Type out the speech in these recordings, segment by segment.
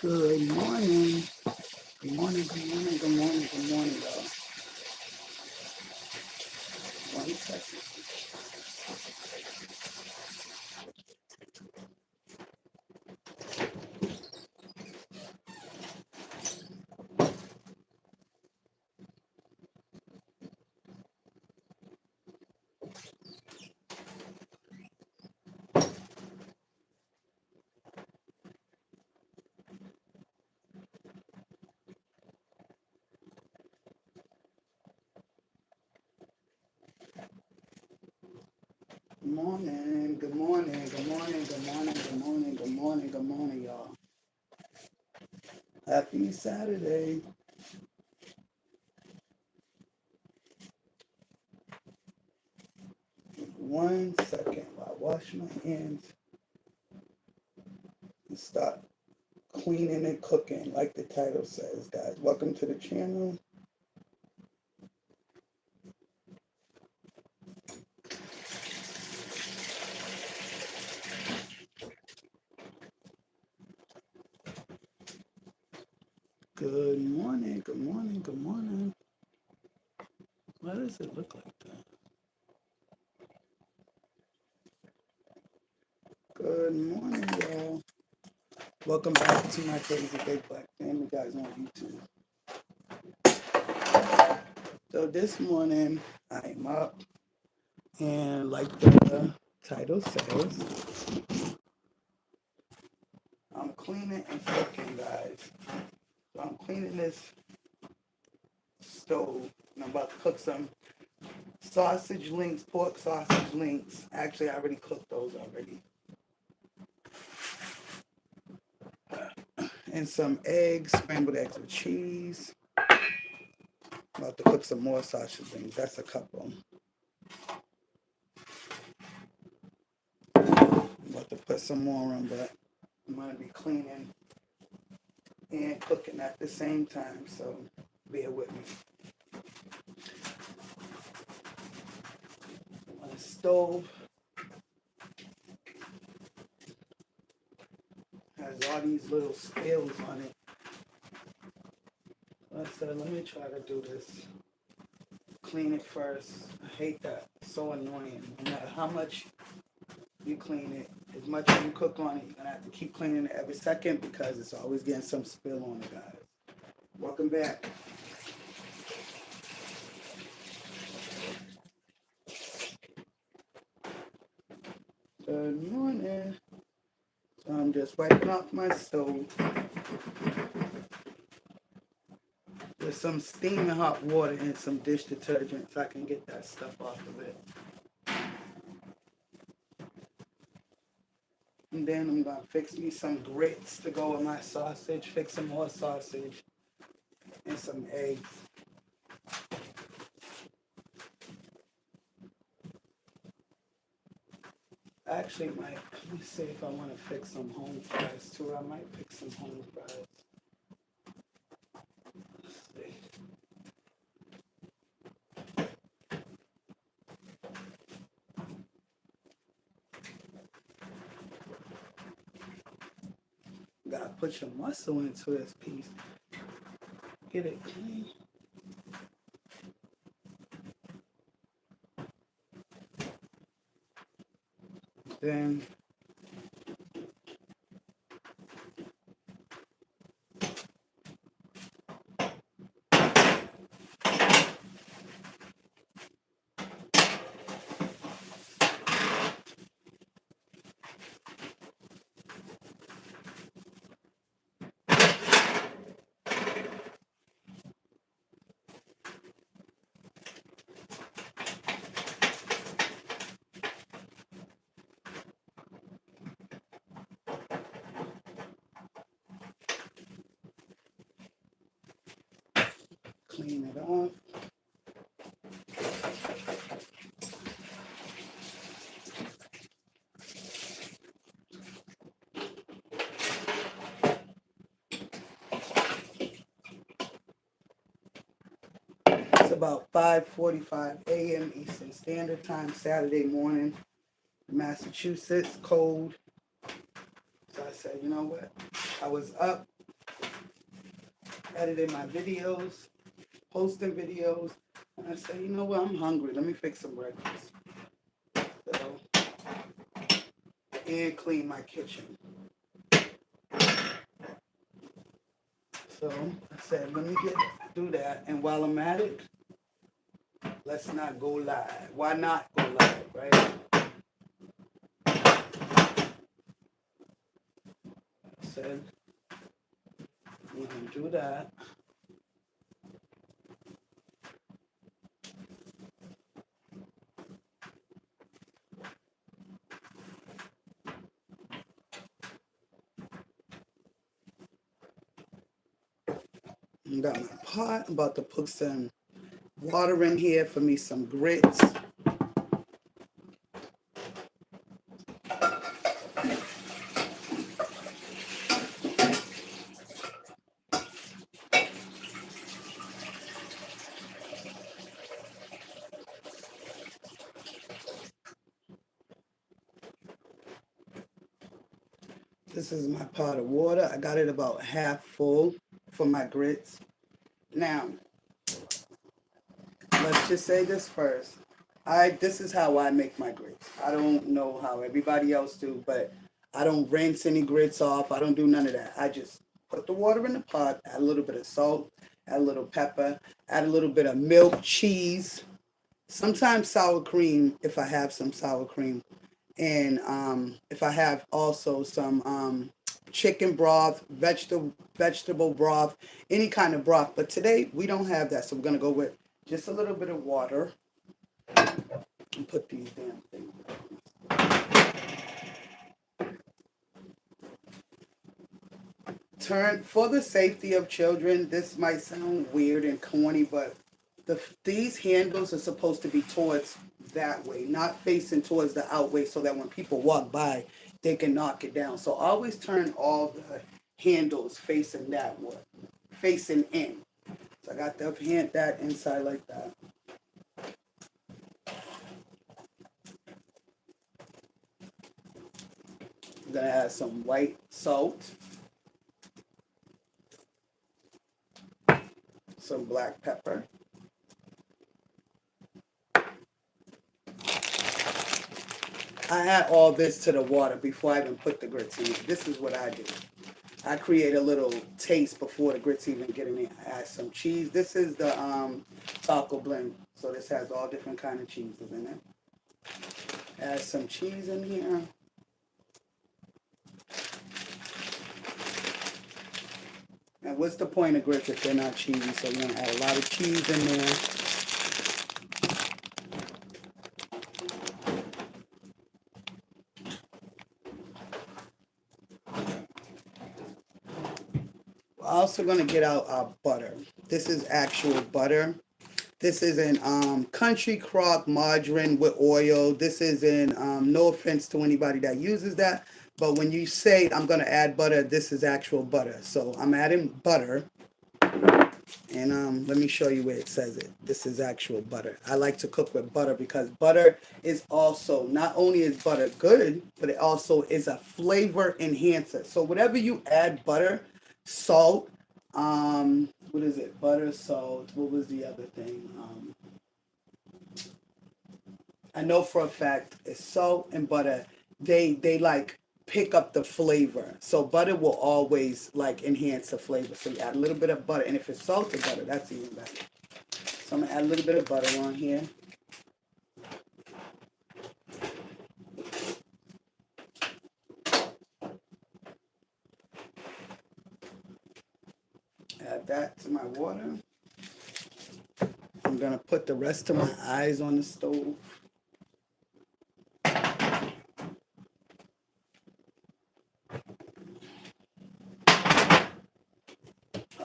Good morning. Good morning, good morning, good morning, good morning, y'all. 1 second. Good morning, good morning, good morning, good morning, good morning, good morning, good morning, y'all. Happy Saturday. 1 second while I wash my hands and start cleaning and cooking, like the title says, guys. Welcome to the channel. Good morning, good morning, good morning. Why does it look like that? Good morning, y'all. Welcome back to my crazy big black family, guys, on YouTube. So this morning I'm up, and like the title says, I'm cleaning and cooking, guys. So I'm cleaning this stove, and I'm about to cook some sausage links, pork sausage links. Actually, I already cooked those already. And some eggs, scrambled eggs with cheese. I'm about to cook some more sausage links. That's a couple. I'm about to put some more on, but I'm going to be cleaning and cooking at the same time, so bear with me. On the stove has all these little scales on it. I said, let me try to do this. Clean it first. I hate that. It's so annoying. No matter how much you clean it, as much as you cook on it, you're gonna have to keep cleaning it every second because it's always getting some spill on it, guys. Welcome back. Good morning. So I'm just wiping off my stove with some steaming hot water and some dish detergent so I can get that stuff off of it. And then I'm gonna fix me some grits to go with my sausage, fix some more sausage and some eggs. Actually, let me see if I want to fix some home fries too. I might fix some home fries. Let's see. Gotta put some muscle into this piece. Get it clean. Then clean it off. It's about 5:45 a.m. Eastern Standard Time, Saturday morning, Massachusetts, cold. So I said, you know what? I was up editing my videos, posting videos. And I said, you know what, I'm hungry. Let me fix some breakfast. So, and clean my kitchen. So I said, let me do that. And while I'm at it, let's not go live. Why not go live, right? I said, we're going to do that. I got my pot. I'm about to put some water in here for me some grits. This is my pot of water. I got it about half full for my grits. Now, let's just say this first. This is how I make my grits. I don't know how everybody else do, but I don't rinse any grits off. I don't do none of that. I just put the water in the pot, add a little bit of salt, add a little pepper, add a little bit of milk, cheese, sometimes sour cream if I have some sour cream, and if I have also some chicken broth, vegetable broth, any kind of broth. But today we don't have that, so we're gonna go with just a little bit of water and put these damn things. Turn for the safety of children. This might sound weird and corny, but these handles are supposed to be towards that way, not facing towards the out way, so that when people walk by, they can knock it down. So always turn all the handles facing that way, facing in. So I got that inside like that. I'm gonna add some white salt, some black pepper. I add all this to the water before I even put the grits in it. This is what I do. I create a little taste before the grits even get in there. I add some cheese. This is the taco blend, so this has all different kind of cheeses in it. Add some cheese in here. And what's the point of grits if they're not cheesy? So you're gonna add a lot of cheese in there. We're also gonna get out our butter. This is actual butter. This isn't country crock margarine with oil. This isn't, no offense to anybody that uses that, but when you say I'm gonna add butter, this is actual butter. So I'm adding butter, and let me show you where it says it. This is actual butter. I like to cook with butter because butter is also, not only is butter good, but it also is a flavor enhancer. So whatever you add butter, salt, what is it? Butter, salt. What was the other thing? I know for a fact it's salt and butter. They like pick up the flavor. So butter will always like enhance the flavor. So you add a little bit of butter, and if it's salted butter, that's even better. So I'm gonna add a little bit of butter on here. Add that to my water. I'm gonna put the rest of my eyes on the stove.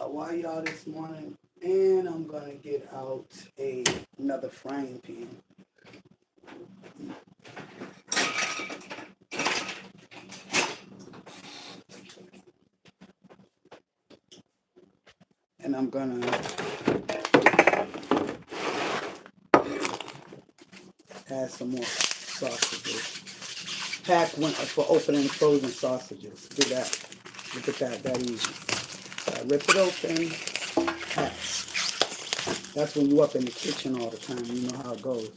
Why y'all this morning? And I'm gonna get out another frying pan. And I'm gonna add some more sausages. Pack one for opening frozen sausages. Do that. Look at that easy. So I rip it open. That's when you up in the kitchen all the time. You know how it goes.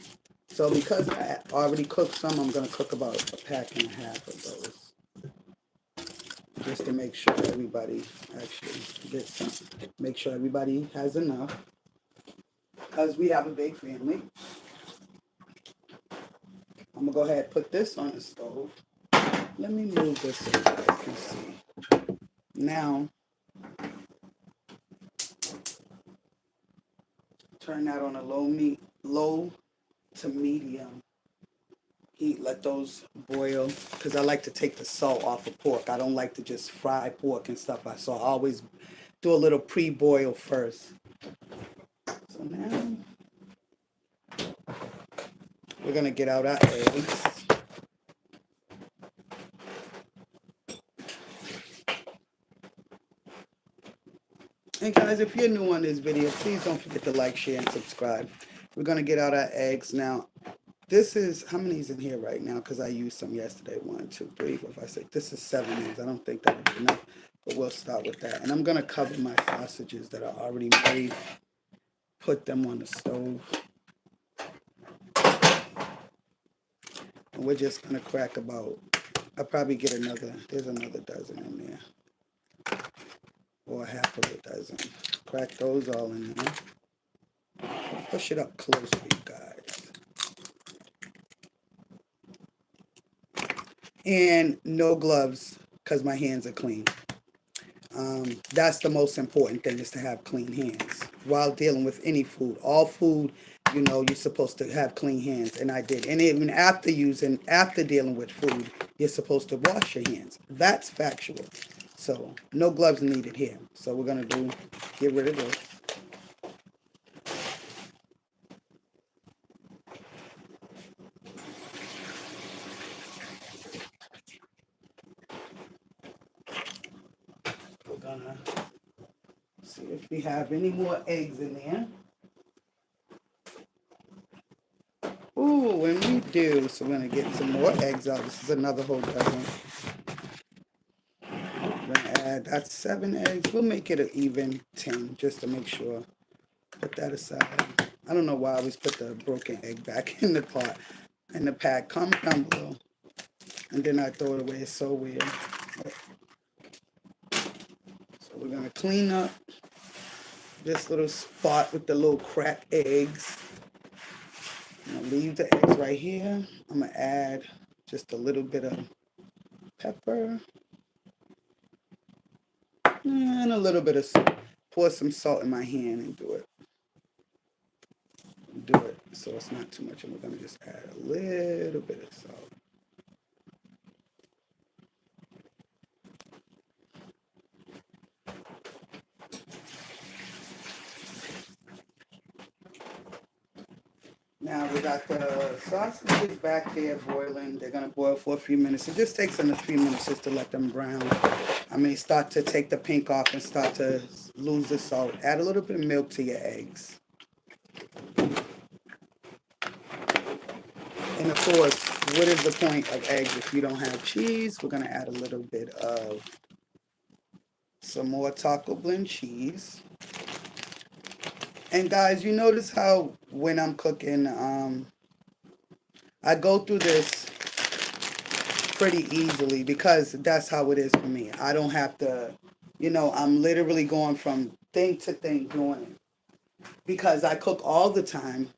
So because I already cooked some, I'm going to cook about a pack and a half of those. Just to make sure everybody actually gets some. Make sure everybody has enough. Because we have a big family. I'm going to go ahead and put this on the stove. Let me move this so you guys can see. Now, turn that on a low to medium heat. Let those boil because I like to take the salt off of pork. I don't like to just fry pork and stuff. So I always do a little pre-boil first. So now we're gonna get out our eggs. And guys, if you're new on this video, please don't forget to like, share, and subscribe. We're gonna get out our eggs now. This is, how many is in here right now? Because I used some yesterday. 1, 2, 3, 4, 5, 6. This is 7 eggs. I don't think that would be enough, but we'll start with that. And I'm going to cover my sausages that are already made. Put them on the stove. And we're just going to crack about, I'll probably get another, there's another dozen in there. Or half of a dozen. Crack those all in there. Push it up close for you guys. And no gloves because my hands are clean. That's the most important thing, is to have clean hands while dealing with any food. All food, you know, you're supposed to have clean hands, and I did. And even after dealing with food, you're supposed to wash your hands. That's factual. So no gloves needed here. So we're gonna get rid of this. We're gonna see if we have any more eggs in there. Ooh, and we do. So we're gonna get some more eggs out. This is another whole dozen. We're gonna add, that's 7 eggs. We'll make it an even 10 just to make sure. Put that aside. I don't know why I always put the broken egg back in the pot, in the pack. Comment down below. And then I throw it away. It's so weird. So we're gonna clean up this little spot with the little cracked eggs. I'm gonna leave the eggs right here. I'm gonna add just a little bit of pepper and a little bit of salt. Pour some salt in my hand and do it so it's not too much. And we're gonna just add a little bit of salt. Now we got the sausages back there boiling. They're gonna boil for a few minutes. It just takes them a few minutes just to let them brown. Start to take the pink off and start to lose the salt. Add a little bit of milk to your eggs. And of course, what is the point of eggs if you don't have cheese? We're gonna add a little bit of some more taco blend cheese. And guys, you notice how when I'm cooking, I go through this pretty easily because that's how it is for me. I don't have to, I'm literally going from thing to thing doing it because I cook all the time.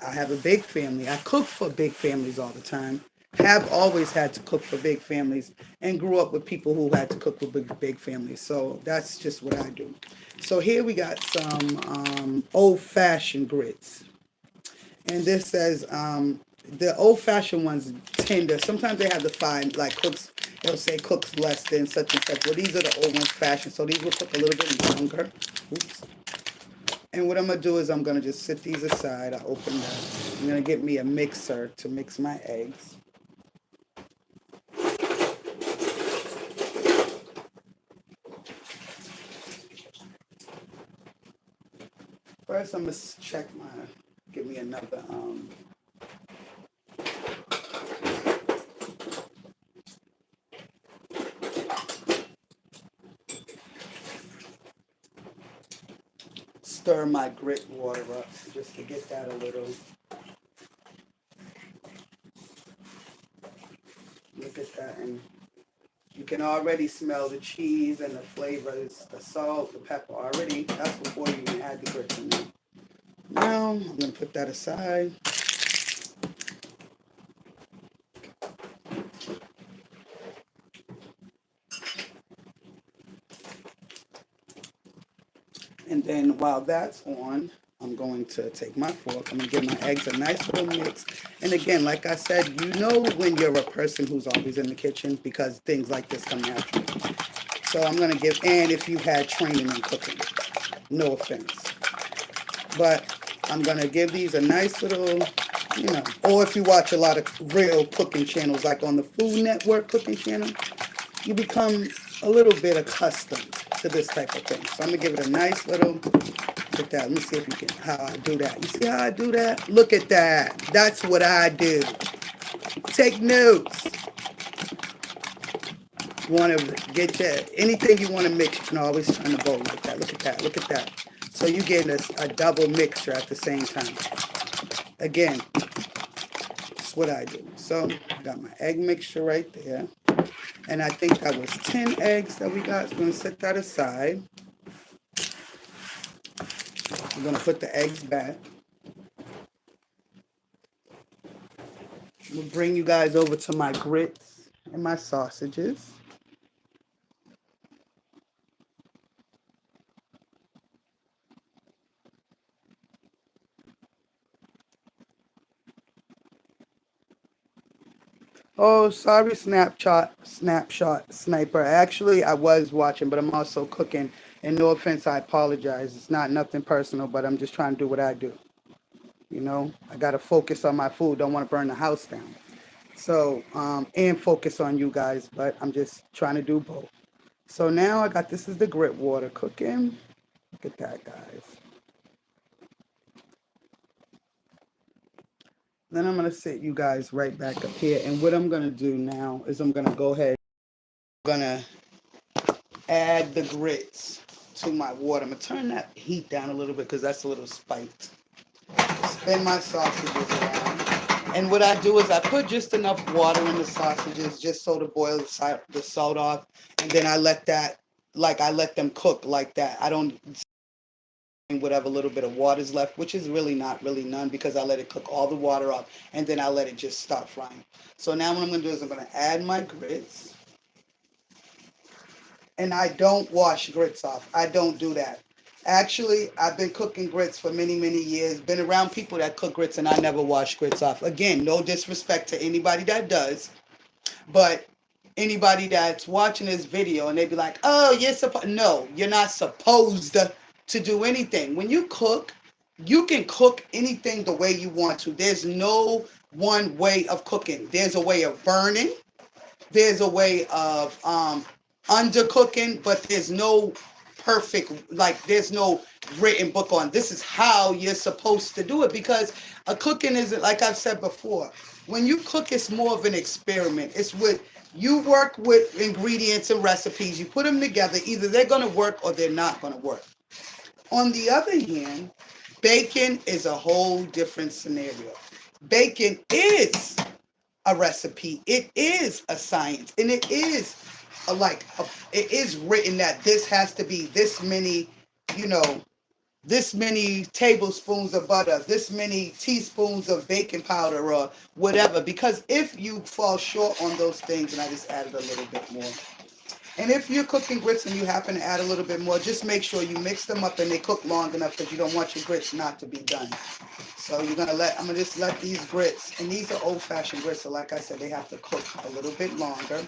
I have a big family. I cook for big families all the time. Have always had to cook for big families and grew up with people who had to cook with big families. So that's just what I do. So here we got some old-fashioned grits. And this says the old-fashioned ones tender. Sometimes they have the fine, like cooks, they'll say cooks less than such and such. Well, these are the old ones fashioned. So these will cook a little bit longer. Oops. And what I'm going to do is I'm going to just sit these aside. I open them. I'm going to get me a mixer to mix my eggs. First, I'm going to check give me another, stir my grit water up just to get that a little. Look at that, and you can already smell the cheese and the flavors, the salt, the pepper already. That's before you even add the grits in there. Now I'm gonna put that aside. And then while that's on, I'm going to take my fork. I'm going to give my eggs a nice little mix. And again, like I said, you know when you're a person who's always in the kitchen because things like this come naturally. So I'm going to give, and if you've had training in cooking, no offense. But I'm going to give these a nice little, or if you watch a lot of real cooking channels, like on the Food Network cooking channel, you become a little bit accustomed to this type of thing. So I'm going to give it a nice little, look at that. Let me see if you can, how I do that. You see how I do that? Look at that. That's what I do. Take notes. You want to get your, anything you want to mix, you can always turn the bowl like that. Look at that. Look at that. So you get a double mixture at the same time. Again, that's what I do. So I got my egg mixture right there. And I think that was 10 eggs that we got. So we're going to set that aside. I'm going to put the eggs back. We'll bring you guys over to my grits and my sausages. Oh, sorry, snapshot, sniper. Actually, I was watching, but I'm also cooking. And no offense, I apologize. It's not nothing personal, but I'm just trying to do what I do. I got to focus on my food. Don't want to burn the house down. So, and focus on you guys, but I'm just trying to do both. So now I got, this is the grit water cooking. Look at that, guys. Then I'm going to sit you guys right back up here. And what I'm going to do now is I'm going to go ahead. I'm going to add the grits to my water. I'm going to turn that heat down a little bit because that's a little spiked. Spin my sausages around. And what I do is I put just enough water in the sausages just so to boil the salt off. And then I let that, I let them cook like that. I don't whatever little bit of water is left, which is really not really none because I let it cook all the water off and then I let it just start frying. So now what I'm going to do is I'm going to add my grits. And I don't wash grits off. I don't do that. Actually, I've been cooking grits for many, many years. Been around people that cook grits and I never wash grits off. Again, no disrespect to anybody that does. But anybody that's watching this video and they be like, oh, you're supposed, no, you're not supposed to do anything. When you cook, you can cook anything the way you want to. There's no one way of cooking. There's a way of burning. There's a way of undercooking, but there's no perfect, there's no written book on this is how you're supposed to do it because a cooking isn't, like I've said before, when you cook, it's more of an experiment. It's with, you work with ingredients and recipes, you put them together, either they're going to work or they're not going to work. On the other hand, bacon is a whole different scenario. Bacon is a recipe. It is a science, and it is it is written that this has to be this many, this many tablespoons of butter, this many teaspoons of baking powder or whatever. Because if you fall short on those things, and I just added a little bit more. And if you're cooking grits and you happen to add a little bit more, just make sure you mix them up and they cook long enough because you don't want your grits not to be done. So I'm gonna just let these grits, and these are old-fashioned grits, so like I said, they have to cook a little bit longer.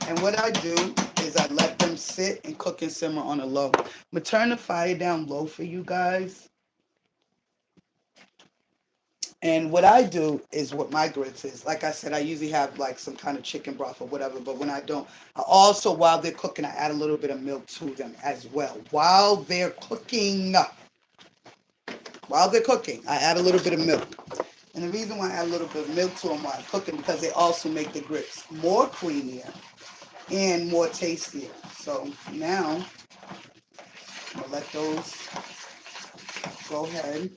And what I do is I let them sit and cook and simmer on a low. I'm gonna turn the fire down low for you guys. And what I do is what my grits is. Like I said, I usually have some kind of chicken broth or whatever, but when I don't, I also, while they're cooking, I add a little bit of milk to them as well. While they're cooking, I add a little bit of milk. And the reason why I add a little bit of milk to them while I'm cooking, because they also make the grits more creamier and more tastier. So now, I'm going to let those go ahead.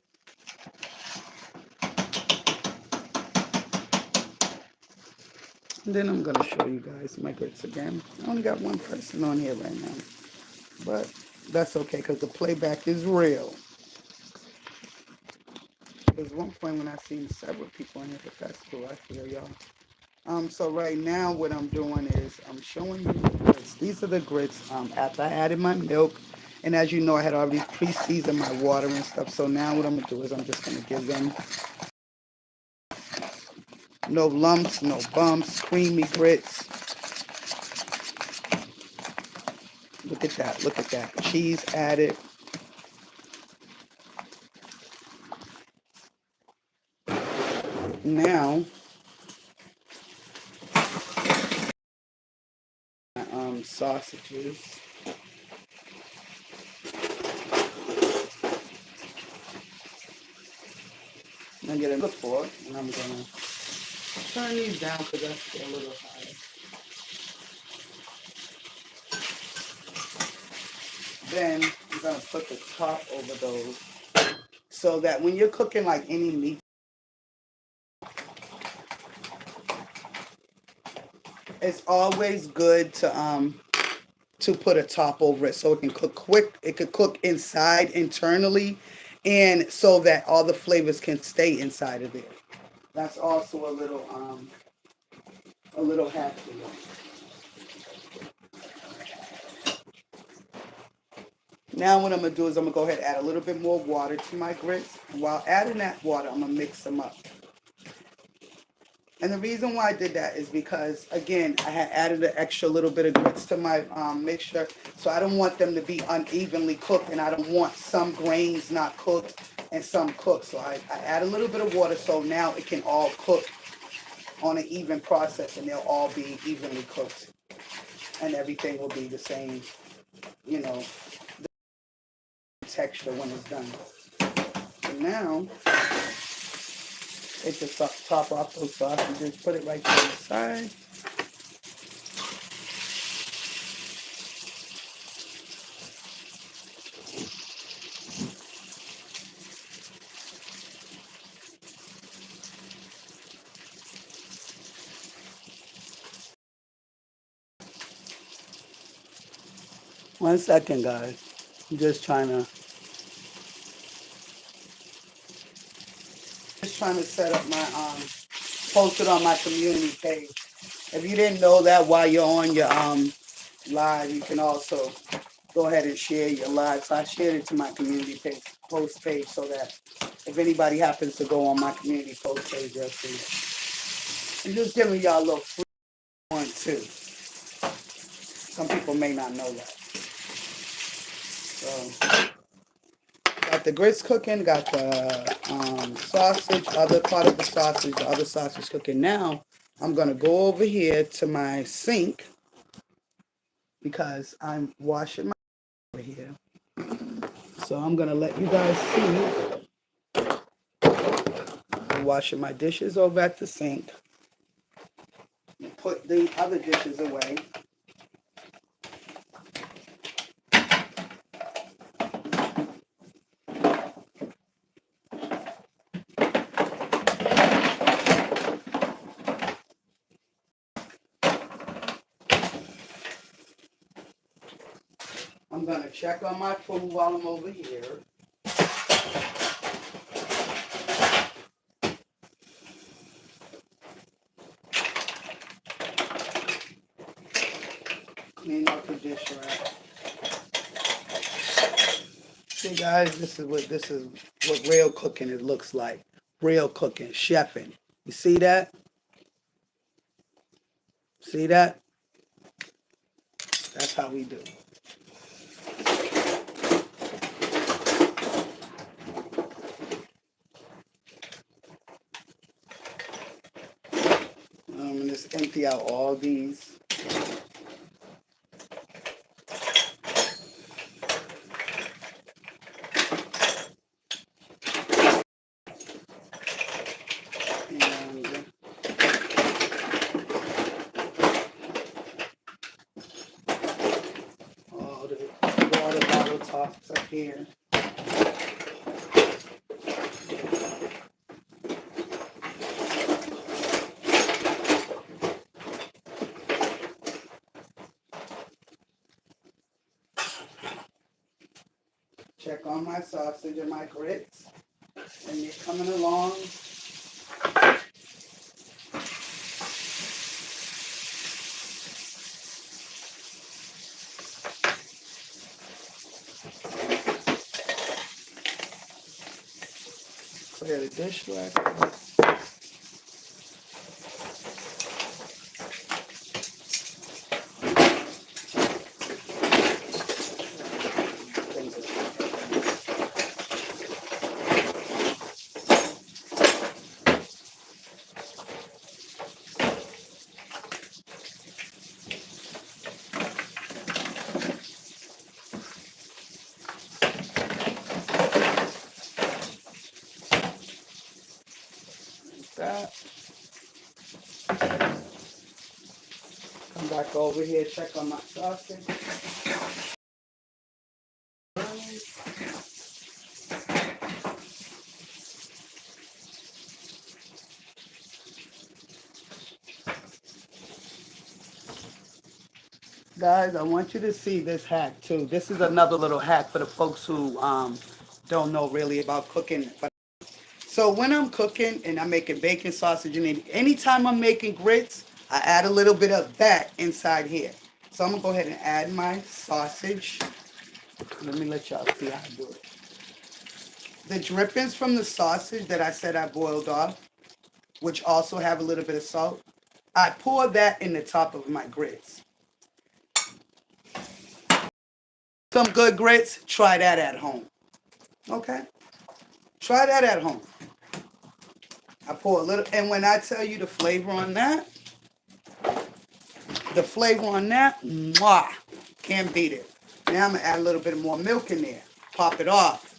And then I'm going to show you guys my grits again. I only got one person on here right now. But that's okay because the playback is real. There's one point when I seen several people in here, but that's cool. I feel y'all. So right now what I'm doing is I'm showing you the grits. These are the grits after I added my milk. And as you know, I had already pre-seasoned my water and stuff. So now what I'm going to do is I'm just going to give them no lumps, no bumps, creamy grits. Look at that. Look at that. Cheese added. Now, sausages. I'm going to get a look for it. And I'm going to turn these down because that's a little high. Then I'm going to put the top over those so that when you're cooking like any meat, it's always good to put a top over it so it can cook quick. It could cook inside internally, and so that all the flavors can stay inside of there. That's also a little hack for you. Now what I'm gonna do is I'm gonna go ahead and add a little bit more water to my grits. And while adding that water, I'm gonna mix them up. And the reason why I did that is because, again, I had added an extra little bit of grits to my mixture. So I don't want them to be unevenly cooked, and I don't want some grains not cooked and some cooked. So I add a little bit of water so now it can all cook on an even process, and they'll all be evenly cooked. And everything will be the same, you know, texture when it's done. So now, take the top off those sausages, put it right to the side. One second, guys. I'm just trying to set up my post it on my community page. If you didn't know that while you're on your live, you can also go ahead and share your live. So I shared it to my community page, post page, so that if anybody happens to go on my community post page, they'll see it. I'm just giving y'all a little free one too. Some people may not know that. So got the grits cooking, got the sausage, other part of the other sausage cooking. Now I'm gonna go over here to my sink because I'm washing my over here. So I'm gonna let you guys see. I'm washing my dishes over at the sink. Put the other dishes away. I'm gonna check on my food while I'm over here. Clean up the dish rack. See guys, this is what real cooking it looks like. Real cooking, chefing. You see that? See that? That's how we do. I'm gonna just empty out all these. And all the water bottle tops up here. Check on my sausage and my grits. And they're coming along. Clear the dishwasher. That. Come back over here, check on my sausage. Guys, I want you to see this hack too. This is another little hack for the folks who don't know really about cooking. But so when I'm cooking and I'm making bacon, sausage, and anytime I'm making grits, I add a little bit of that inside here. So I'm gonna go ahead and add my sausage. Let me let y'all see how I do it. The drippings from the sausage that I said I boiled off, which also have a little bit of salt, I pour that in the top of my grits. Some good grits, try that at home. Okay? Try that at home. I pour a little, and when I tell you the flavor on that, mwah, can't beat it. Now I'm gonna add a little bit more milk in there. Pop it off.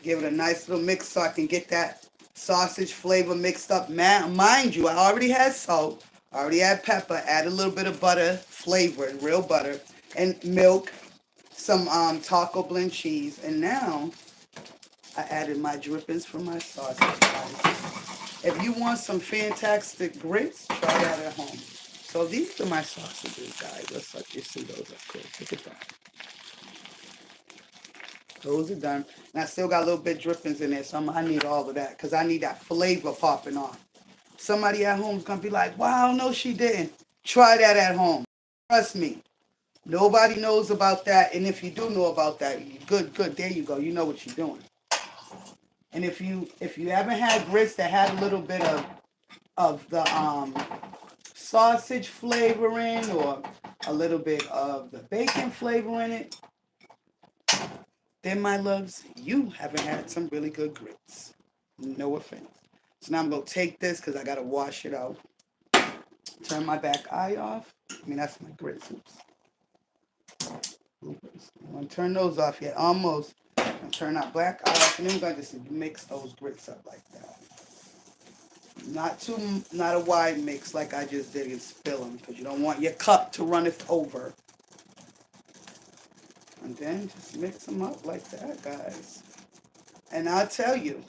Give it a nice little mix so I can get that sausage flavor mixed up. Mind you, I already had salt, I already had pepper, add a little bit of butter, flavor, real butter, and milk, some taco blend cheese, and now I added my drippings from my sausage, guys. If you want some fantastic grits, try that at home. So these are my sausages, guys. Let's let you see those up close. Look at that. Those are done. And I still got a little bit drippings in there, so I need all of that because I need that flavor popping off. Somebody at home is going to be like, wow, no, she didn't. Try that at home. Trust me. Nobody knows about that. And if you do know about that, good. There you go. You know what you're doing. And if you haven't had grits that had a little bit of the sausage flavoring or a little bit of the bacon flavor in it, then my loves, you haven't had some really good grits. No offense. So now I'm going to take this because I got to wash it out. Turn my back eye off. That's my grits. Oops. I'm going to turn those off yet. Almost. I'm going to turn that black eye off. And then we're going to just mix those grits up like that. Not a wide mix like I just did and spill them because you don't want your cup to run it over. And then just mix them up like that, guys. And I'll tell you,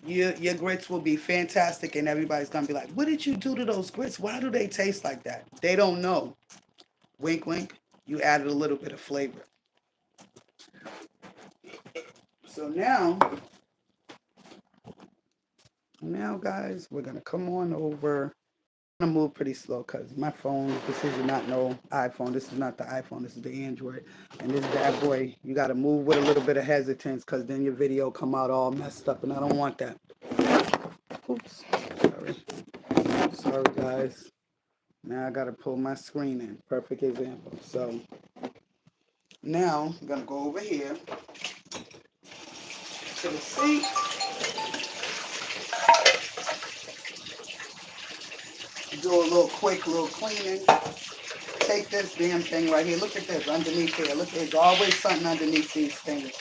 your grits will be fantastic and everybody's going to be like, what did you do to those grits? Why do they taste like that? They don't know. Wink, wink. You added a little bit of flavor. So now, guys, we're going to come on over. I'm going to move pretty slow because my phone, this is not no iPhone. This is not the iPhone. This is the Android. And this bad boy, you got to move with a little bit of hesitance because then your video come out all messed up and I don't want that. Oops. Sorry, guys. Now I got to pull my screen in. Perfect example. So now I'm going to go over here to the sink. Do a little quick cleaning. Take this damn thing right here. Look at this underneath here. Look, there's always something underneath these things.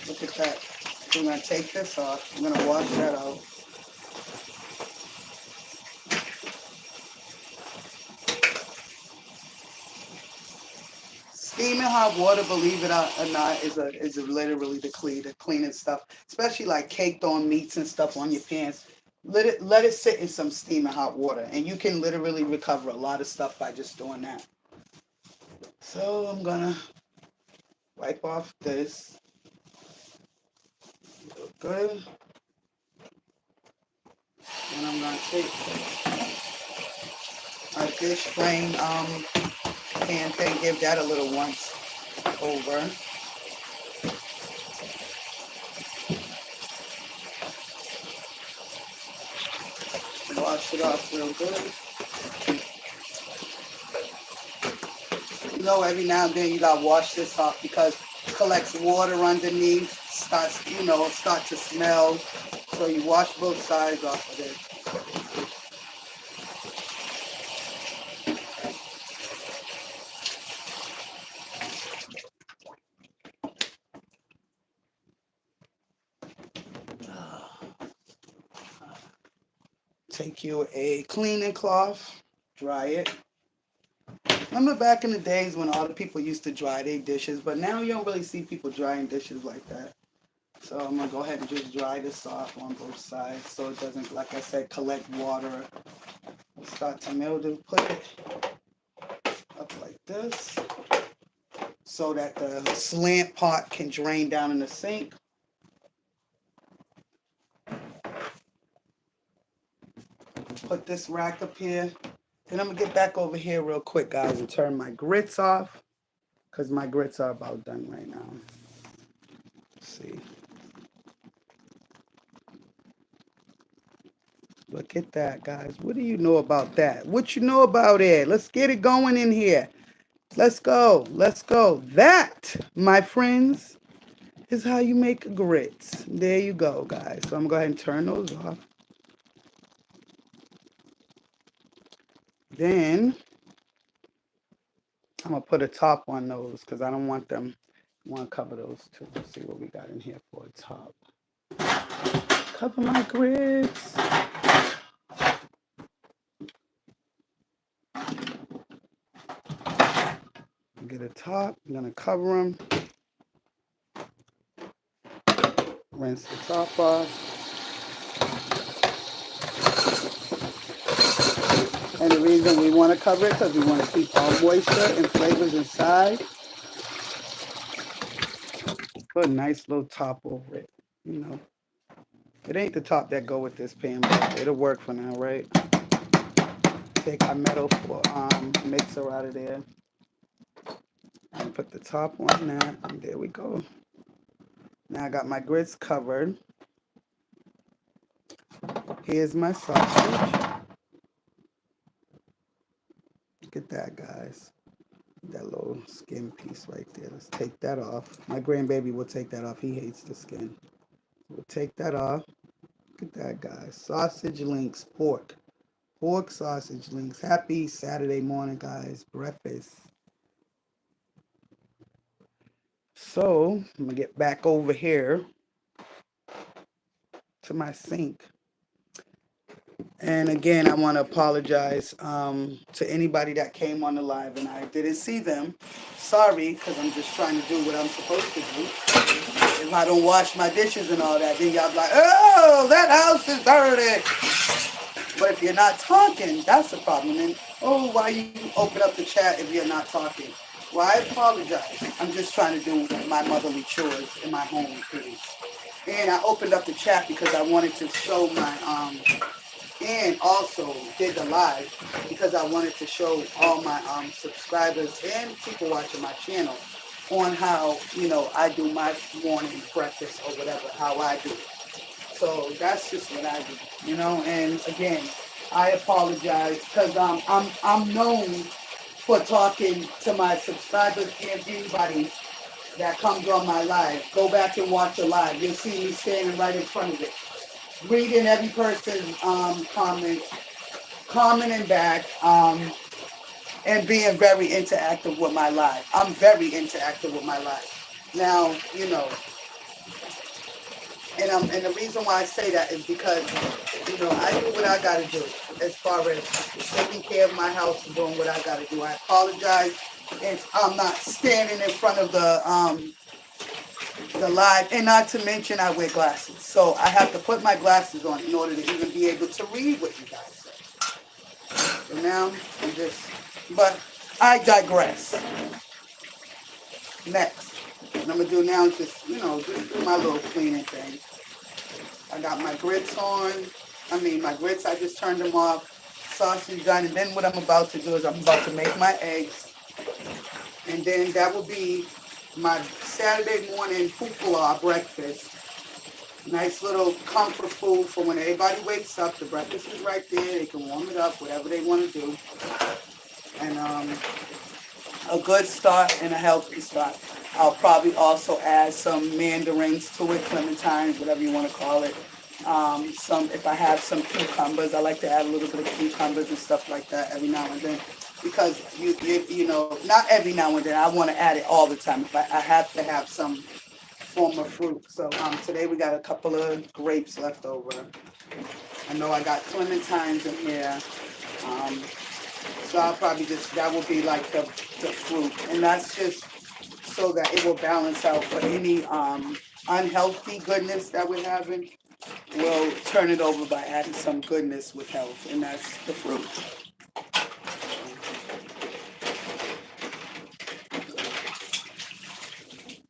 Look at that. So I'm going to take this off. I'm going to wash that out. Steaming hot water, believe it or not, is literally the cleaning stuff, especially like caked on meats and stuff on your pans. Let it sit in some steaming hot water, and you can literally recover a lot of stuff by just doing that. So I'm gonna wipe off this. Good. And I'm gonna take a dish flame pan thing, give that a little once over. Wash it off real good. You know, every now and then you gotta wash this off because it collects water underneath, start to smell. So you wash both sides off of it. Take you a cleaning cloth, dry it. Remember back in the days when all the people used to dry their dishes, but now you don't really see people drying dishes like that. So I'm gonna go ahead and just dry this off on both sides so it doesn't, like I said, collect water. Start to mildew. Put it up like this so that the slant part can drain down in the sink. Put this rack up here. Then I'm gonna get back over here real quick, guys, and turn my grits off because my grits are about done right now. Let's see. Look at that, guys. What do you know about that? What you know about it? Let's get it going in here. Let's go. Let's go. That, my friends, is how you make grits. There you go, guys. So I'm going to go ahead and turn those off. Then I'm going to put a top on those because I don't want them. I want to cover those too. Let's see what we got in here for a top. Cover my grits. Get a top. I'm going to cover them. Rinse the top off. And the reason we want to cover it because we want to keep all moisture and flavors inside. Put a nice little top over it. You know, it ain't the top that go with this pan, but it'll work for now, right? Take our metal mixer out of there and put the top on that. And there we go. Now I got my grits covered. Here's my sausage. Look at that, guys. That little skin piece right there. Let's take that off. My grandbaby will take that off. He hates the skin. We'll take that off. Look at that, guys. Sausage links, pork. Pork sausage links. Happy Saturday morning, guys. Breakfast. So, I'm going to get back over here to my sink. And again, I want to apologize to anybody that came on the live and I didn't see them. Sorry, because I'm just trying to do what I'm supposed to do. If I don't wash my dishes and all that, then y'all be like, oh, that house is dirty. But if you're not talking, that's the problem. And, oh, why you open up the chat if you're not talking? Well, I apologize. I'm just trying to do my motherly chores in my home, please. And I opened up the chat because I wanted to show my, and also did the live because I wanted to show all my subscribers and people watching my channel on how, you know, I do my morning breakfast or whatever, how I do it. So that's just what I do, you know. And again, I apologize because I'm known for talking to my subscribers and anybody that comes on my live. Go back and watch the live. You'll see me standing right in front of it, reading every person's comments, commenting back, and being very interactive with my live. I'm very interactive with my live. Now, you know. And the reason why I say that is because, you know, I do what I got to do as far as taking care of my house and doing what I got to do. I apologize if I'm not standing in front of the live, and not to mention I wear glasses. So I have to put my glasses on in order to even be able to read what you guys say. So now I'm just, but I digress. Next, what I'm gonna do now is just, just do my little cleaning thing. I got my grits on. My grits, I just turned them off. Sausage done. And then what I'm about to do is I'm about to make my eggs. And then that will be my Saturday morning hoopla breakfast. Nice little comfort food for when everybody wakes up. The breakfast is right there. They can warm it up, whatever they want to do. And a good start and a healthy start. I'll probably also add some mandarins to it, clementines, whatever you want to call it. If I have some cucumbers, I like to add a little bit of cucumbers and stuff like that every now and then, because not every now and then. I want to add it all the time. If I have to have some form of fruit. So today we got a couple of grapes left over. I know I got clementines in here. So I'll probably that will be like the fruit. And that's just so that it will balance out for any unhealthy goodness that we're having. We'll turn it over by adding some goodness with health, and that's the fruit.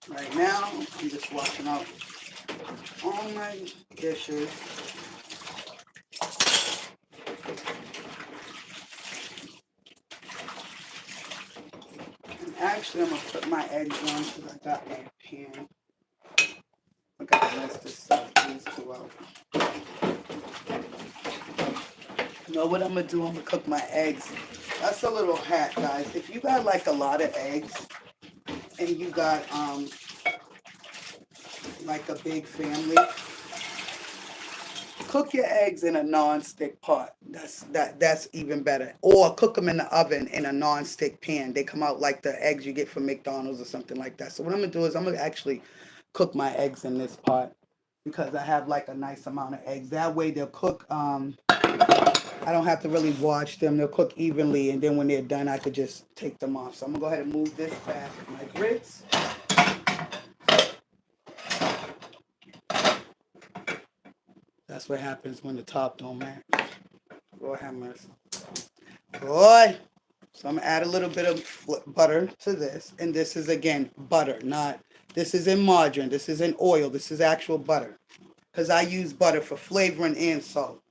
Right now, I'm just washing out all my dishes. And actually, I'm going to put my eggs on because I got my pan. I got to mess this up. These two out. You know what I'm going to do? I'm going to cook my eggs. That's a little hack, guys. If you got like a lot of eggs and you got like a big family, cook your eggs in a non-stick pot. That's even better. Or cook them in the oven in a non-stick pan. They come out like the eggs you get from McDonald's or something like that. So what I'm going to do is I'm going to actually cook my eggs in this pot because I have like a nice amount of eggs. That way they'll cook. I don't have to really watch them. They'll cook evenly, and then when they're done, I could just take them off. So I'm going to go ahead and move this back. My grits. That's what happens when the top don't match. Lord have mercy. Boy. So I'm going to add a little bit of butter to this. And this is, again, butter. This isn't margarine. This isn't oil. This is actual butter. Because I use butter for flavoring and salt.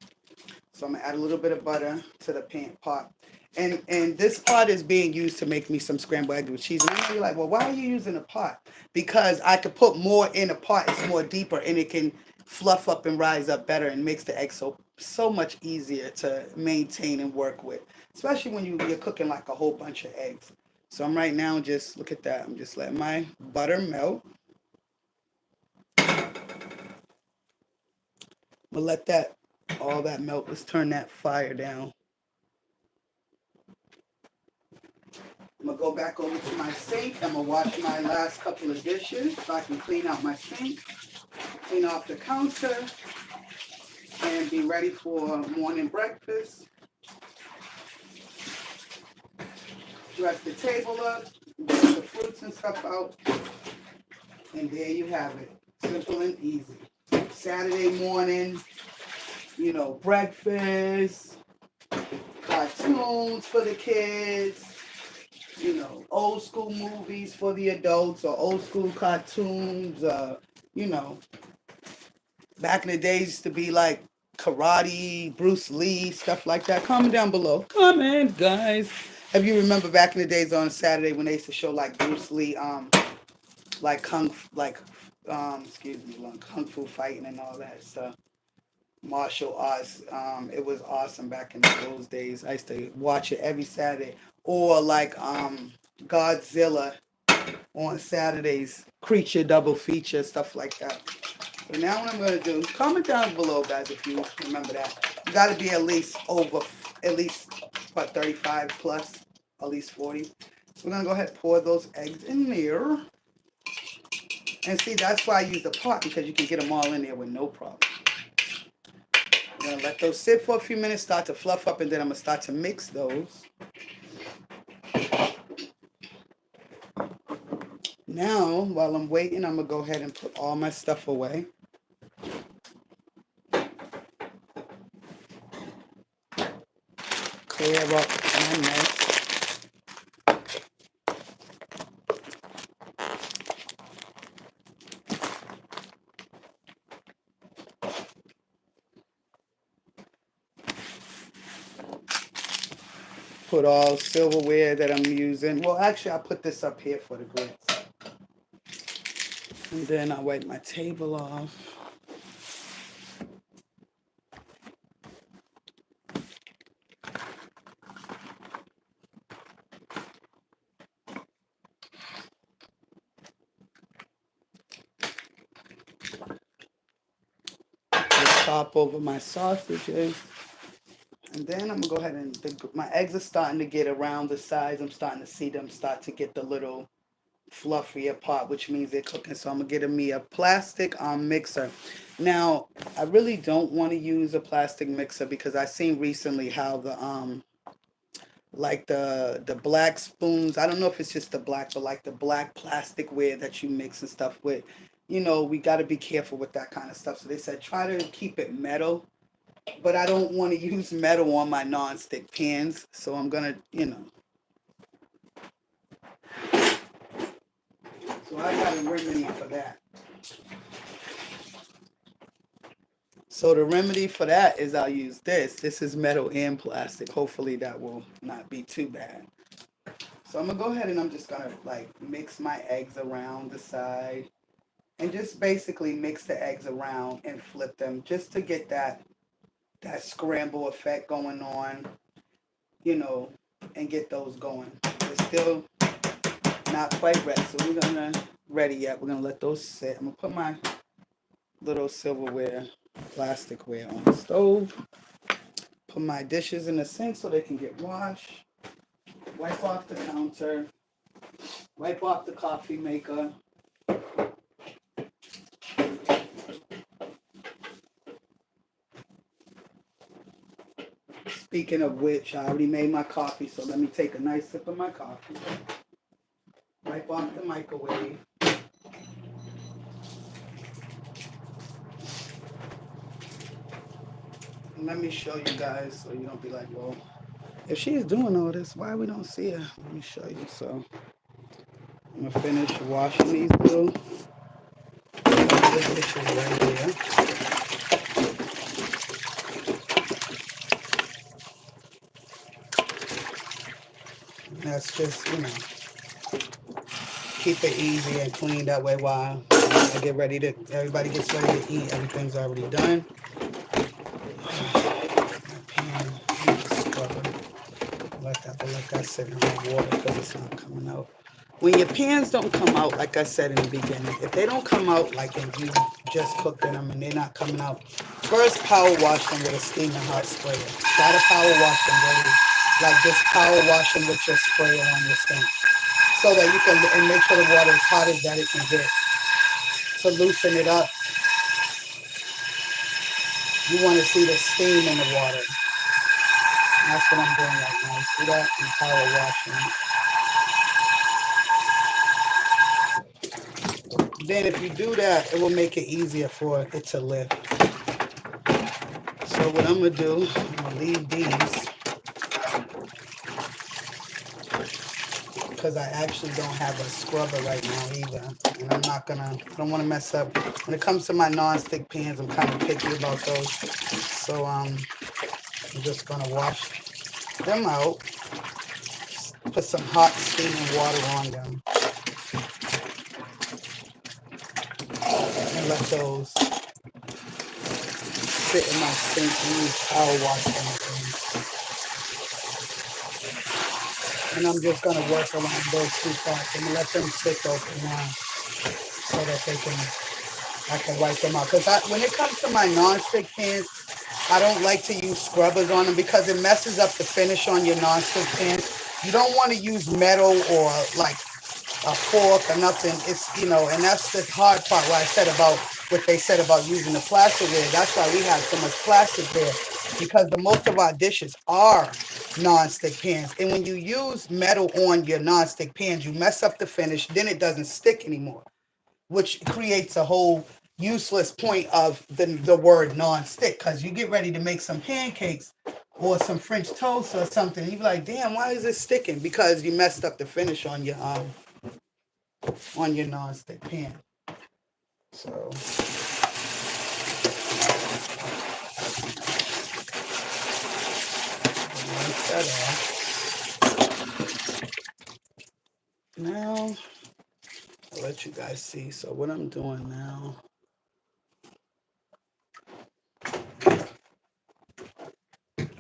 So I'm going to add a little bit of butter to the pot. And this pot is being used to make me some scrambled eggs with cheese. And I know you're like, well, why are you using a pot? Because I could put more in a pot. It's more deeper, and it can fluff up and rise up better and makes the egg so much easier to maintain and work with, especially when you're cooking like a whole bunch of eggs. So I'm right now just, look at that. I'm just letting my butter melt. I'm going to let all that melt. Let's turn that fire down. I'm going to go back over to my sink. I'm going to wash my last couple of dishes so I can clean out my sink, clean off the counter, and be ready for morning breakfast. Dress the table up, get the fruits and stuff out, and there you have it. Simple and easy. Saturday morning, breakfast, cartoons for the kids, old school movies for the adults, or old school cartoons, back in the days used to be like karate, Bruce Lee, stuff like that. Comment down below. Comment, guys. If you remember back in the days on Saturday when they used to show like Bruce Lee, like kung fu fighting and all that stuff. Martial arts. It was awesome back in those days. I used to watch it every Saturday. Or like Godzilla on Saturdays, creature double feature, stuff like that. But now what I'm going to do, comment down below, guys, if you remember that. You got to be at least 35 plus, at least 40. So we're going to go ahead and pour those eggs in there. And see, that's why I use the pot, because you can get them all in there with no problem. I'm going to let those sit for a few minutes, start to fluff up, and then I'm going to start to mix those. Now, while I'm waiting, I'm going to go ahead and put all my stuff away. Clear up my mess. put all silverware that I'm using. Well, actually, I put this up here for the grits. And then I wipe my table off. Just chop over my sausages. And then I'm gonna go ahead and my eggs are starting to get around the sides. I'm starting to see them start to get the little fluffier part, which means they're cooking. So I'm gonna get me a plastic mixer. Now I really don't want to use a plastic mixer because I seen recently how the like the black spoons. I don't know if it's just the black, but like the black plasticware that you mix and stuff with. You know, we got to be careful with that kind of stuff. So they said try to keep it metal, but I don't want to use metal on my non-stick pans. So I'm gonna, you know. So I got a remedy for that. So the remedy for that is I'll use this. This is metal and plastic. Hopefully that will not be too bad. So I'm gonna go ahead and I'm just gonna like mix my eggs around the side and just basically mix the eggs around and flip them just to get that scramble effect going on, you know, and get those going. They're still not quite ready, so we're gonna ready yet. We're gonna let those sit. I'm gonna put my little silverware, plasticware on the stove. Put my dishes in the sink so they can get washed. Wipe off the counter. Wipe off the coffee maker. Speaking of which, I already made my coffee, so let me take a nice sip of my coffee. Wipe off the microwave. And let me show you guys so you don't be like, well, if she's doing all this, why we don't see her? Let me show you. So I'm gonna finish washing these little dishes right here. And that's just, you know, keep it easy and clean that way while I get ready to, everybody gets ready to eat. Everything's already done. My pan, scrubber. Let that sit in hot water because it's not coming out. When your pans don't come out, like I said in the beginning, if they don't come out like if you just cooked in them and they're not coming out, first power wash them with a steaming hot sprayer. Try to power wash them really, like just power wash them with your sprayer on your sink, so that you can and make sure the water is hot as that it can get. To loosen it up, you want to see the steam in the water. And that's what I'm doing right now. See that? I'm power washing. Then if you do that, it will make it easier for it to lift. So what I'm gonna do, I'm gonna leave these because I actually don't have a scrubber right now either, and I don't want to mess up. When it comes to my non-stick pans, I'm kind of picky about those. So I'm just gonna wash them out, put some hot steaming water on them, and let those sit in my sink and use power wash them. And I'm just gonna work around those two parts and let them sit open now so that I can wipe them out. Because when it comes to my non-stick pans, I don't like to use scrubbers on them because it messes up the finish on your non-stick pan. You don't want to use metal or like a fork or nothing. It's, you know, and that's the hard part where I said about what they said about using the plasticware. That's why we have so much plastic there, because most of our dishes are non-stick pans. And when you use metal on your non-stick pans, you mess up the finish, then it doesn't stick anymore, which creates a whole useless point of the word non-stick, because you get ready to make some pancakes or some French toast or something, you be like, damn, why is it sticking? Because you messed up the finish on your non-stick pan. So rinse that off. Now, I'll let you guys see. So what I'm doing now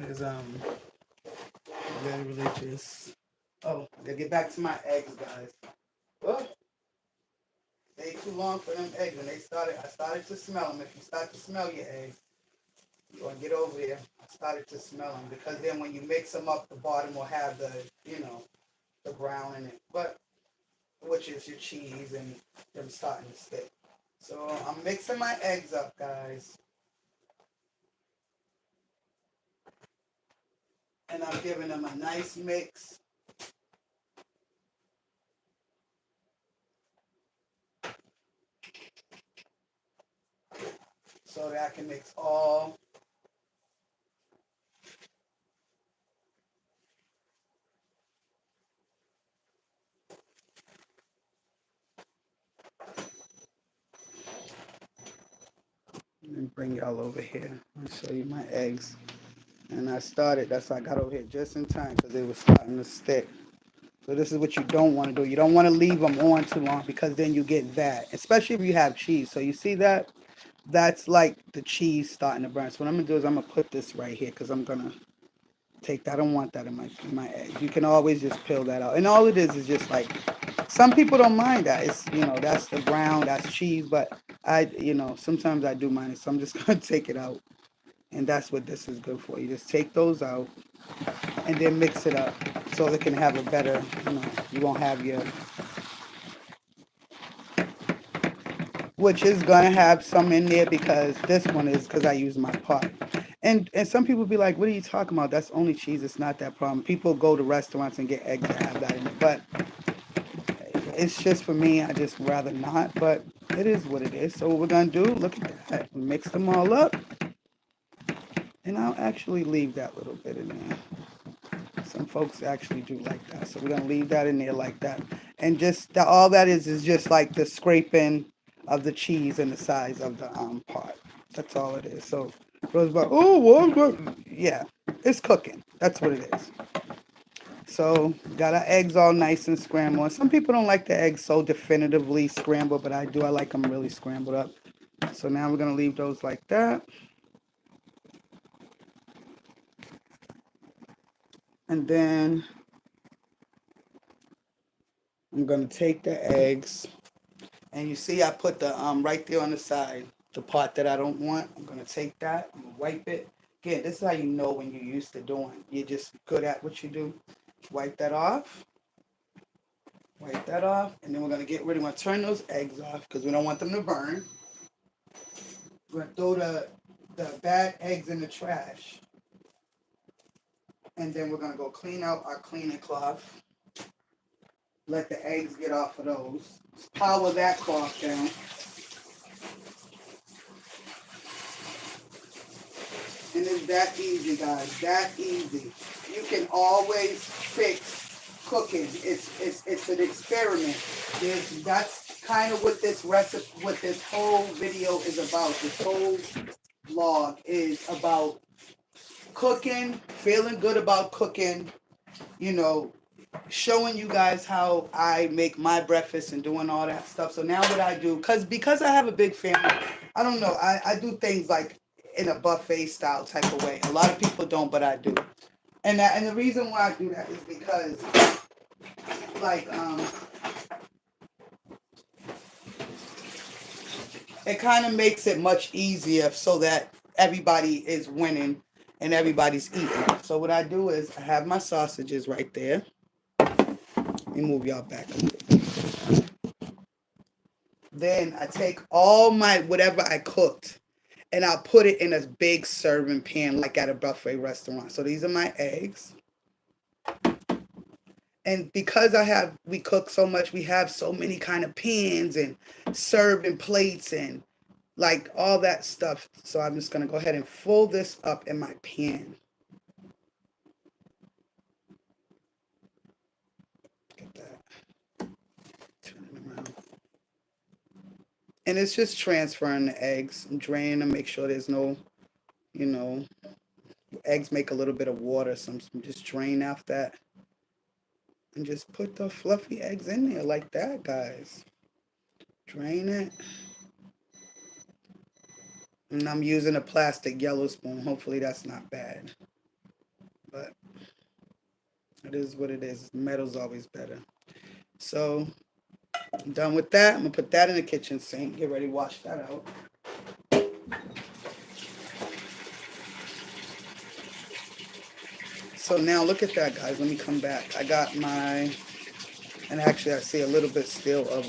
is very religious. Oh, I gotta get back to my eggs, guys. Oh, they too long for them eggs. When I started to smell them. If you start to smell your eggs, you want to get over there. I started to smell them because then when you mix them up, the bottom will have the brown in it, but which is your cheese and them starting to stick. So I'm mixing my eggs up, guys, and I'm giving them a nice mix so that I can mix all. Let me bring y'all over here. I'll show you my eggs. And that's why I got over here just in time because it was starting to stick. So this is what you don't want to do. You don't want to leave them on too long because then you get that, especially if you have cheese. So you see that? That's like the cheese starting to burn. So what I'm gonna do is I'm gonna put this right here because I'm gonna take that. I don't want that in my eggs. You can always just peel that out. And all it is just like some people don't mind that. It's that's the brown, that's cheese, but sometimes I do mind it. So I'm just gonna take it out. And that's what this is good for. You just take those out and then mix it up so it can have a better, you won't have your, which is gonna have some in there because this one is because I use my pot. And some people be like, what are you talking about? That's only cheese. It's not that problem. People go to restaurants and get eggs that have that in it. But it's just for me, I just rather not. But it is what it is. So what we're gonna do, look at that. Mix them all up. And I'll actually leave that little bit in there. Some folks actually do like that. So we're gonna leave that in there like that. And just all that is just like the scraping of the cheese and the size of the pot. That's all it is. So Rose's oh, what? Yeah, it's cooking. That's what it is. So got our eggs all nice and scrambled. Some people don't like the eggs so definitively scrambled, but I do. I like them really scrambled up. So now we're gonna leave those like that. And then I'm gonna take the eggs. And you see I put the right there on the side, the part that I don't want. I'm gonna take that, I'm gonna wipe it. Again, this is how you know when you're used to doing. You're just good at what you do. Wipe that off. Wipe that off. And then we're gonna get ready. We're gonna turn those eggs off because we don't want them to burn. We're gonna throw the bad eggs in the trash. And then we're gonna go clean out our cleaning cloth. Let the eggs get off of those. Power that cloth down. And it's that easy, guys. That easy. You can always fix cooking. It's an experiment. That's kind of what this recipe, what this whole video is about. This whole vlog is about cooking, feeling good about cooking. You know, showing you guys how I make my breakfast and doing all that stuff. So now what I do, because I have a big family, I don't know, I do things like in a buffet style type of way. A lot of people don't, but I do. And the reason why I do that is because like it kind of makes it much easier so that everybody is winning and everybody's eating. So what I do is I have my sausages right there. Let me move y'all back a little bit. Then I take all my whatever I cooked and I'll put it in a big serving pan like at a buffet restaurant. So these are my eggs. And because we cook so much, we have so many kind of pans and serving plates and like all that stuff. So I'm just gonna go ahead and fold this up in my pan. Get that. Turn it around. And it's just transferring the eggs and draining them, make sure there's no, you know, eggs make a little bit of water, so I'm just drain off that. And just put the fluffy eggs in there like that, guys. Drain it. And I'm using a plastic yellow spoon. Hopefully that's not bad. But it is what it is. Metal's always better. So I'm done with that. I'm going to put that in the kitchen sink. Get ready to wash that out. So now look at that, guys. Let me come back. I got my, and actually I see a little bit still of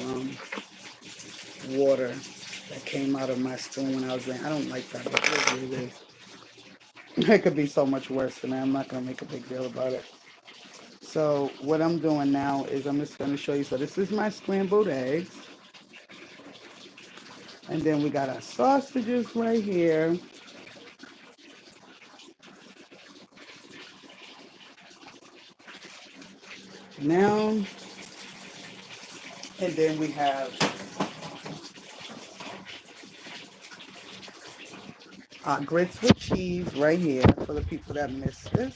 water that came out of my spoon when I was drinking. I don't like that, but it is what it is. It could be so much worse than that. I'm not going to make a big deal about it. So what I'm doing now is I'm just going to show you. So this is my scrambled eggs. And then we got our sausages right here. Now, and then we have grits with cheese right here for the people that missed this.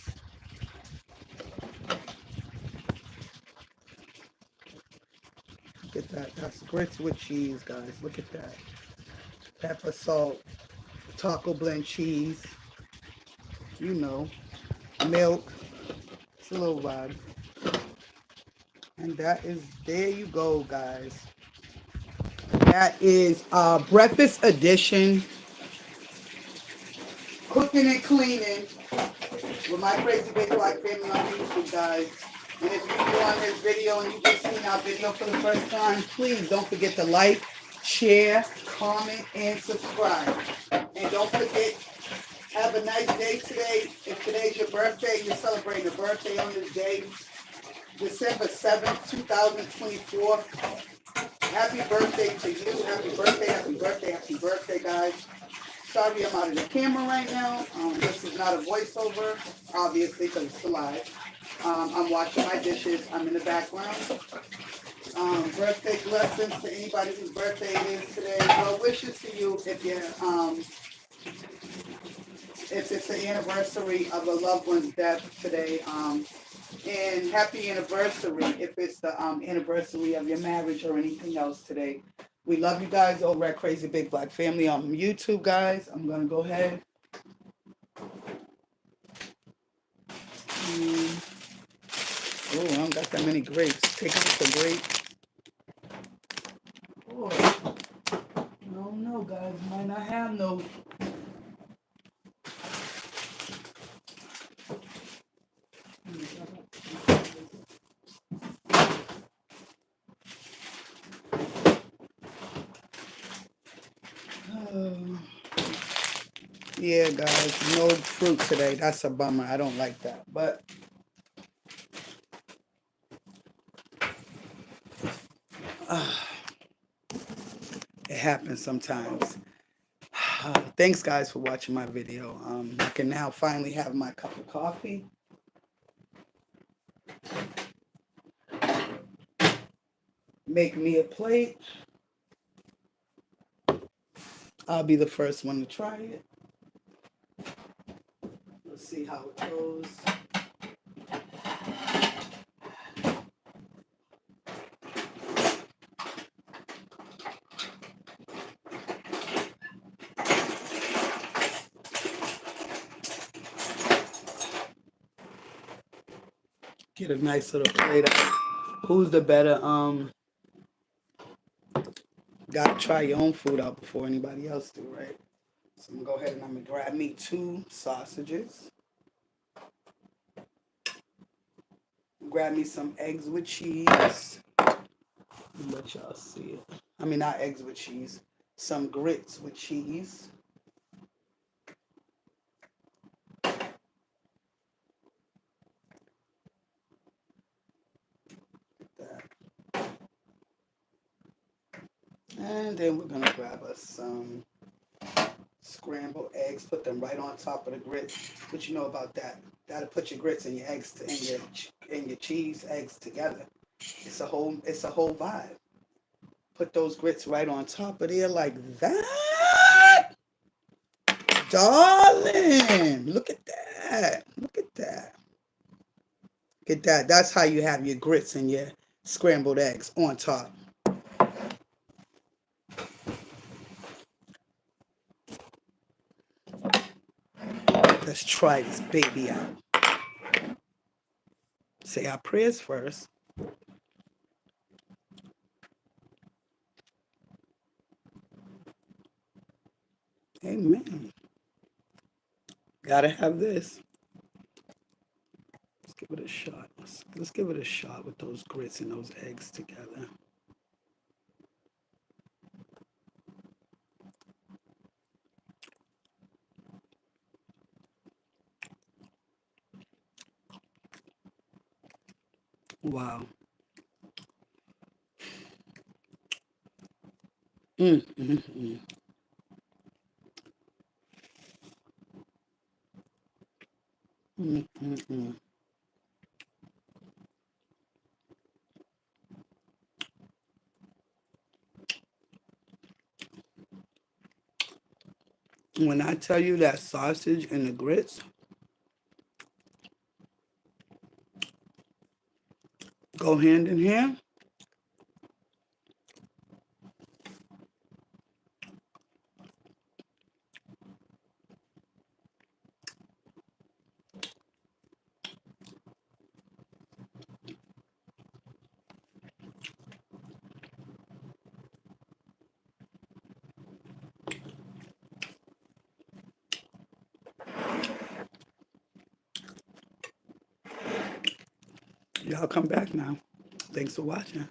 Look at that. That's grits with cheese, guys. Look at that. Pepper, salt, taco blend cheese. You know, milk. It's a little vibe. And that is, there you go, guys. That is breakfast edition. Cooking and cleaning with my crazy big black family on YouTube, guys. And if you're new on this video and you just seen our video for the first time, please don't forget to like, share, comment, and subscribe. And don't forget, have a nice day today. If today's your birthday, you're celebrating a birthday on this day, December 7th, 2024. Happy birthday to you. Happy birthday, happy birthday, happy birthday, guys. Sorry I'm out of the camera right now. This is not a voiceover, obviously, because it's live. I'm washing my dishes. I'm in the background. Birthday blessings to anybody whose birthday it is today. Well, wishes to you if it's the anniversary of a loved one's death today. And happy anniversary if it's the anniversary of your marriage or anything else today. We love you guys over at Crazy Big Black Family on YouTube, guys. I'm going to go ahead. Oh, I don't got that many grapes. Take out the grapes. Oh, I don't know, guys. Might not have no. Yeah, guys, no fruit today. That's a bummer. I don't like that. But it happens sometimes. Thanks, guys, for watching my video. I can now finally have my cup of coffee. Make me a plate. I'll be the first one to try it. Let's see how it goes. Get a nice little plate out. Who's the better? Gotta try your own food out before anybody else do, right? So I'm gonna go ahead and I'm gonna grab me 2 sausages. Grab me some eggs with cheese. Let y'all see it. I mean, not eggs with cheese. Some grits with cheese. And then we're gonna grab us some scrambled eggs. Put them right on top of the grits. What you know about that? That'll put your grits and your eggs and your cheese eggs together. It's a whole vibe. Put those grits right on top of there like that. Darling, look at that. Look at that. Look at that. That's how you have your grits and your scrambled eggs on top. Let's try this baby out. Say our prayers first. Amen. Gotta have this. Let's give it a shot. Let's give it a shot with those grits and those eggs together. Wow. Mm, mm, mm. Mm, mm, mm. When I tell you that sausage and the grits go hand in hand, y'all come back now. Thanks for watching.